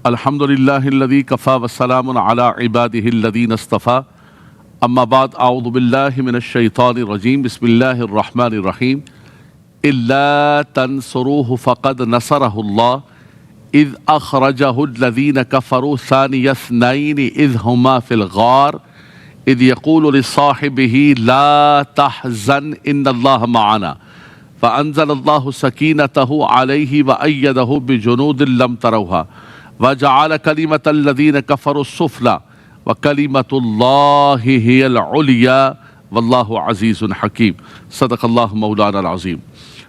الحمد للہ الذی کفا وسلام علی عبادہ الذین اصطفیٰ اما بعد اعوذ باللہ من الشیطان الرجیم بسم اللہ الرحمن الرحیم الا تنصروه فقد نصرہ اللہ اذ اخرجہ الذین کفروا ثانی اثنین اذ ہما فی الغار اذ یقول لصاحبہ لا تحزن ان اللہ معنا فانزل اللہ سکینتہ علیہ وأیدہ بجنود لم تروها وجعل كلمة الذين كفروا السفلى وكلمة الله هي العليا والله عزيز حكيم صدق اللہ مولانا العظیم۔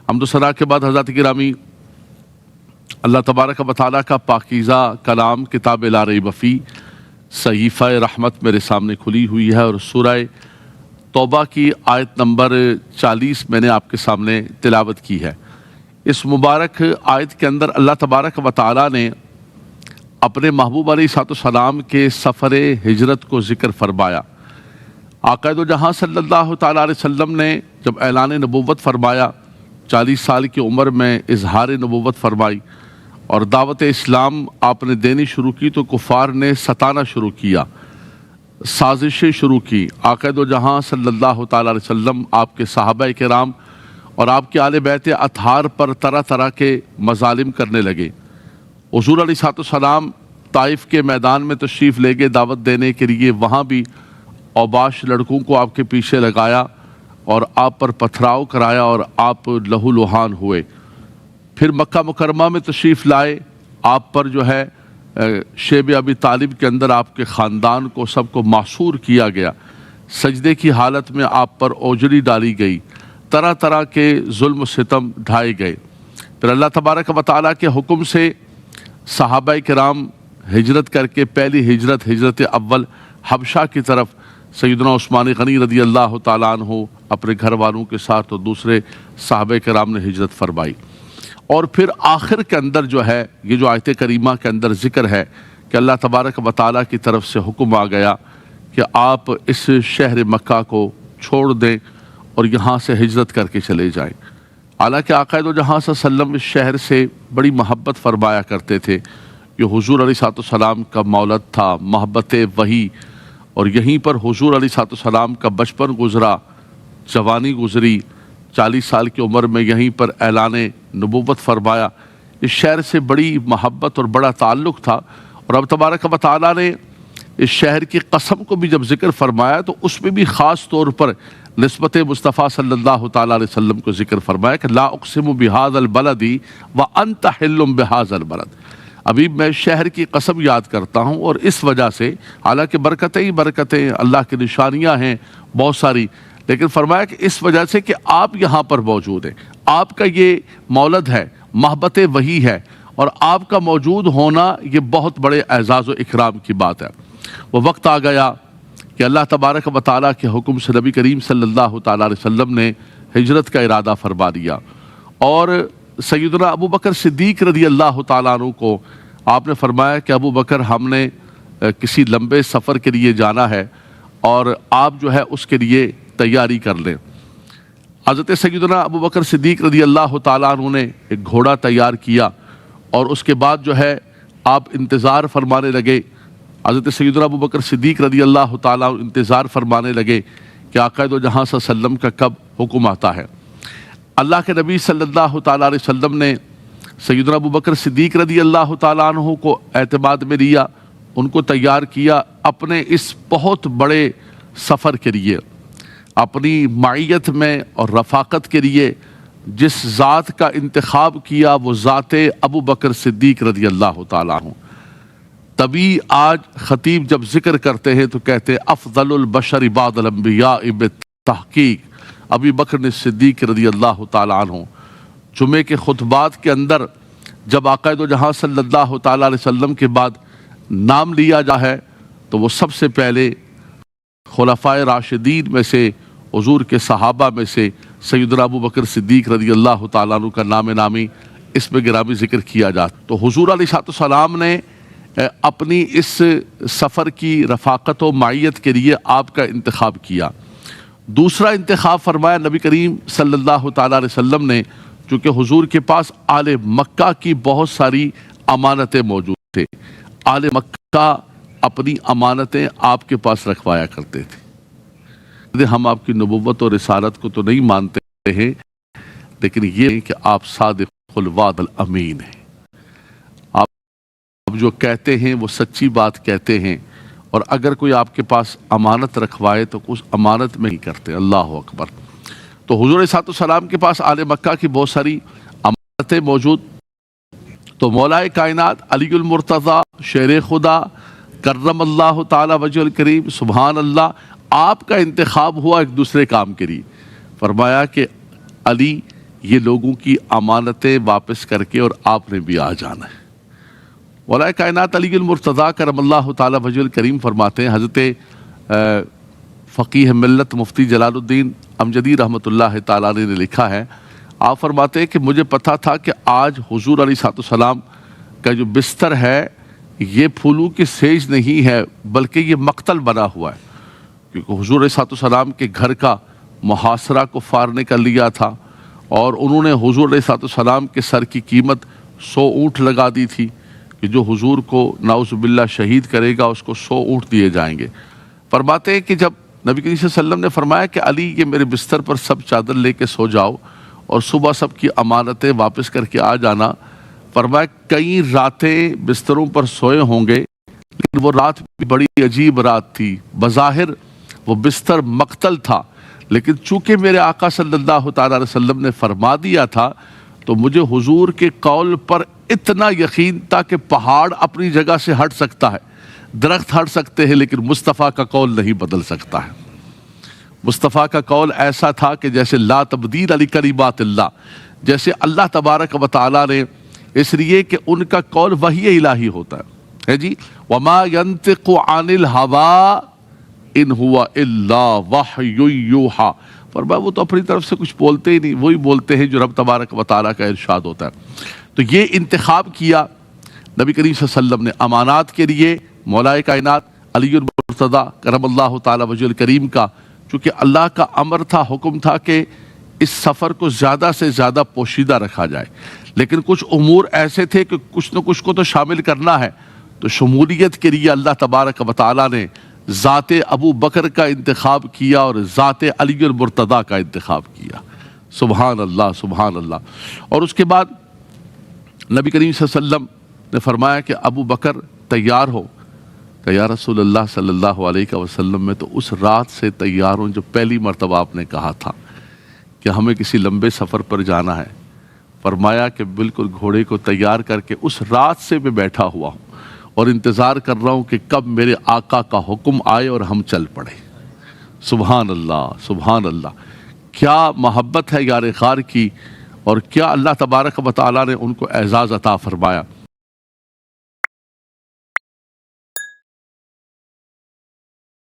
حمد و ثنا کے بعد حضرات گرامی، اللہ تبارک و تعالیٰ کا پاکیزہ کلام کتاب لا ریب فیہ صحیفہ رحمت میرے سامنے کھلی ہوئی ہے، اور سورہ توبہ کی آیت نمبر 40 میں نے آپ کے سامنے تلاوت کی ہے۔ اس مبارک آیت کے اندر اللہ تبارک و تعالیٰ نے اپنے محبوب علیہ السلام کے سفر ہجرت کو ذکر فرمایا۔ آقا دو جہاں صلی اللہ تعالیٰ علیہ وسلم نے جب اعلان نبوت فرمایا، 40 سال کی عمر میں اظہار نبوت فرمائی اور دعوت اسلام آپ نے دینی شروع کی، تو کفار نے ستانا شروع کیا، سازشیں شروع کی۔ آقا دو جہاں صلی اللہ تعالیٰ علیہ وسلم، آپ کے صحابہ کرام اور آپ کے آل بیت اطہار پر طرح طرح کے مظالم کرنے لگے۔ حضور علیہ السلام طائف کے میدان میں تشریف لے گئے دعوت دینے کے لیے، وہاں بھی اوباش لڑکوں کو آپ کے پیچھے لگایا اور آپ پر پتھراؤ کرایا اور آپ لہو لہان ہوئے۔ پھر مکہ مکرمہ میں تشریف لائے، آپ پر جو ہے شیب ابی طالب کے اندر آپ کے خاندان کو سب کو محصور کیا گیا، سجدے کی حالت میں آپ پر اوجری ڈالی گئی، طرح طرح کے ظلم و ستم ڈھائے گئے۔ پھر اللہ تبارک و تعالیٰ کے حکم سے صحابہ کرام ہجرت کر کے پہلی ہجرت اول حبشہ کی طرف سیدنا عثمان غنی رضی اللہ تعالیٰ عنہ اپنے گھر والوں کے ساتھ اور دوسرے صحابہ کرام نے ہجرت فرمائی۔ اور پھر آخر کے اندر جو ہے یہ جو آیت کریمہ کے اندر ذکر ہے کہ اللہ تبارک و تعالیٰ کی طرف سے حکم آ گیا کہ آپ اس شہر مکہ کو چھوڑ دیں اور یہاں سے ہجرت کر کے چلے جائیں۔ حالانکہ آقا دو جہاں صلی اللہ علیہ وسلم اس شہر سے بڑی محبت فرمایا کرتے تھے، یہ حضور علیہ السلام کا مولد تھا، محبت وحی، اور یہیں پر حضور علیہ السلام کا بچپن گزرا، جوانی گزری، 40 سال کی عمر میں یہیں پر اعلان نبوت فرمایا۔ اس شہر سے بڑی محبت اور بڑا تعلق تھا، اور اب تبارک و تعالیٰ نے اس شہر کی قسم کو بھی جب ذکر فرمایا تو اس میں بھی خاص طور پر نسبت مصطفیٰ صلی اللہ تعالیٰ علیہ وسلم کو ذکر فرمایا کہ لا اقسم بہذا البلد وانت حل بہذا البلد۔ ابھی میں شہر کی قسم یاد کرتا ہوں، اور اس وجہ سے حالانکہ برکتیں ہی برکتیں، اللہ کی نشانیاں ہیں بہت ساری، لیکن فرمایا کہ اس وجہ سے کہ آپ یہاں پر موجود ہیں، آپ کا یہ مولد ہے، محبت وحی ہے، اور آپ کا موجود ہونا یہ بہت بڑے اعزاز و اکرام کی بات ہے۔ وہ وقت آ گیا کہ اللہ تبارک و تعالیٰ کے حکم سے نبی کریم صلی اللہ تعالیٰ علیہ وسلم نے ہجرت کا ارادہ فرما دیا، اور سیدنا ابو بکر صدیق رضی اللہ تعالیٰ عنہ کو آپ نے فرمایا کہ ابو بکر ہم نے کسی لمبے سفر کے لیے جانا ہے، اور آپ جو ہے اس کے لیے تیاری کر لیں۔ حضرت سیدنا ابو بکر صدیق رضی اللہ تعالیٰ عنہ نے ایک گھوڑا تیار کیا، اور اس کے بعد جو ہے آپ انتظار فرمانے لگے۔ حضرت سیدنا ابو بکر صدیق رضی اللہ تعالیٰ عنہ انتظار فرمانے لگے کہ آقا دو جہاں صلی اللہ علیہ وسلم کا کب حکم آتا ہے۔ اللہ کے نبی صلی اللہ تعالیٰ علیہ وسلم نے سیدنا ابو بکر صدیق رضی اللہ تعالیٰ عنہ کو اعتماد میں لیا، ان کو تیار کیا اپنے اس بہت بڑے سفر کے لیے، اپنی معیت میں اور رفاقت کے لیے جس ذات کا انتخاب کیا وہ ذات ابو بکر صدیق رضی اللہ تعالیٰ عنہ۔ تبھی آج خطیب جب ذکر کرتے ہیں تو کہتے ہیں افضل البشر بعد الانبیاء بالتحقیق ابی بکر صدیق رضی اللہ تعالیٰ عنہ۔ جمعے کے خطبات کے اندر جب آقا دو جہاں صلی اللہ تعالیٰ علیہ وسلم کے بعد نام لیا جا ہے تو وہ سب سے پہلے خلفائے راشدین میں سے، حضور کے صحابہ میں سے سیدنا ابو بکر صدیق رضی اللہ تعالیٰ عنہ کا نام نامی اس میں گرامی ذکر کیا جاتا۔ تو حضور علیہ السلام نے اپنی اس سفر کی رفاقت و معیت کے لیے آپ کا انتخاب کیا۔ دوسرا انتخاب فرمایا نبی کریم صلی اللہ تعالیٰ علیہ وسلم نے، چونکہ حضور کے پاس آل مکہ کی بہت ساری امانتیں موجود تھے، آل مکہ اپنی امانتیں آپ کے پاس رکھوایا کرتے تھے. ہم آپ کی نبوت اور رسالت کو تو نہیں مانتے ہیں، لیکن یہ کہ آپ صادق الوعد الامین ہیں. آپ جو کہتے ہیں وہ سچی بات کہتے ہیں، اور اگر کوئی آپ کے پاس امانت رکھوائے تو اس امانت میں ہی کرتے. اللہ اکبر. تو حضور علیہ السلام کے پاس آل مکہ کی بہت ساری امانتیں موجود. تو مولا کائنات علی المرتضیٰ شیر خدا کرم اللہ تعالی وجہ الکریم، سبحان اللہ، آپ کا انتخاب ہوا ایک دوسرے کام کے لیے. فرمایا کہ علی یہ لوگوں کی امانتیں واپس کر کے اور آپ نے بھی آ جانا ہے. مولا کائنات علی المرتضیٰ کرم اللہ تعالی وجہ الکریم فرماتے ہیں، حضرت فقیہ ملت مفتی جلال الدین امجدی رحمۃ اللہ تعالی علیہ نے لکھا ہے، آپ فرماتے ہیں کہ مجھے پتا تھا کہ آج حضور علیہ السلام کا جو بستر ہے یہ پھولوں کی سیج نہیں ہے بلکہ یہ مقتل بنا ہوا ہے، کیونکہ حضور علیہ السلام کے گھر کا محاصرہ کفار نے کر لیا تھا، اور انہوں نے حضور علیہ السلام کے سر کی قیمت 100 اونٹ لگا دی تھی کہ جو حضور کو نعوذ باللہ شہید کرے گا اس کو 100 اونٹ دیے جائیں گے. فرماتے ہیں کہ جب نبی کریم صلی اللہ علیہ وسلم نے فرمایا کہ علی یہ میرے بستر پر سب چادر لے کے سو جاؤ اور صبح سب کی امانتیں واپس کر کے آ جانا. فرمایا کئی راتیں بستروں پر سوئے ہوں گے، لیکن وہ رات بھی بڑی عجیب رات تھی. بظاہر وہ بستر مقتل تھا، لیکن چونکہ میرے آقا صلی اللہ تعالی علیہ وسلم نے فرما دیا تھا تو مجھے حضور کے قول پر اتنا یقین تھا کہ پہاڑ اپنی جگہ سے ہٹ سکتا ہے، درخت ہٹ سکتے ہیں، لیکن مصطفیٰ کا قول نہیں بدل سکتا ہے. مصطفیٰ کا قول ایسا تھا کہ جیسے لا تبدیل لکلمات اللہ، جیسے اللہ تبارک و تعالیٰ نے، اس لیے کہ ان کا قول وحی الہی ہوتا ہے جی. وما ينطق عن الهوى ان هو الا وحی یوحی. فرمایا وہ تو اپنی طرف سے کچھ بولتے ہی نہیں، وہی بولتے ہیں جو رب تبارک و تعالیٰ کا ارشاد ہوتا ہے. تو یہ انتخاب کیا نبی کریم صلی اللہ علیہ وسلم نے امانات کے لیے مولا کائنات علی المرتضیٰ کرم اللہ تعالی وجہ الکریم کا، چونکہ اللہ کا امر تھا، حکم تھا کہ اس سفر کو زیادہ سے زیادہ پوشیدہ رکھا جائے، لیکن کچھ امور ایسے تھے کہ کچھ نہ کچھ کو تو شامل کرنا ہے. تو شمولیت کے لیے اللہ تبارک و تعالیٰ نے ذات ابو بکر کا انتخاب کیا اور ذات علی المرتضیٰ کا انتخاب کیا. سبحان اللہ سبحان اللہ. اور اس کے بعد نبی کریم صلی اللہ علیہ وسلم نے فرمایا کہ ابو بکر تیار ہو. کہ یا رسول اللہ صلی اللہ علیہ وسلم، میں تو اس رات سے تیار ہوں جو پہلی مرتبہ آپ نے کہا تھا کہ ہمیں کسی لمبے سفر پر جانا ہے. فرمایا کہ بالکل گھوڑے کو تیار کر کے اس رات سے میں بیٹھا ہوا ہوں اور انتظار کر رہا ہوں کہ کب میرے آقا کا حکم آئے اور ہم چل پڑے. سبحان اللہ سبحان اللہ. کیا محبت ہے یار غار کی، اور کیا اللہ تبارک و تعالیٰ نے ان کو اعزاز عطا فرمایا.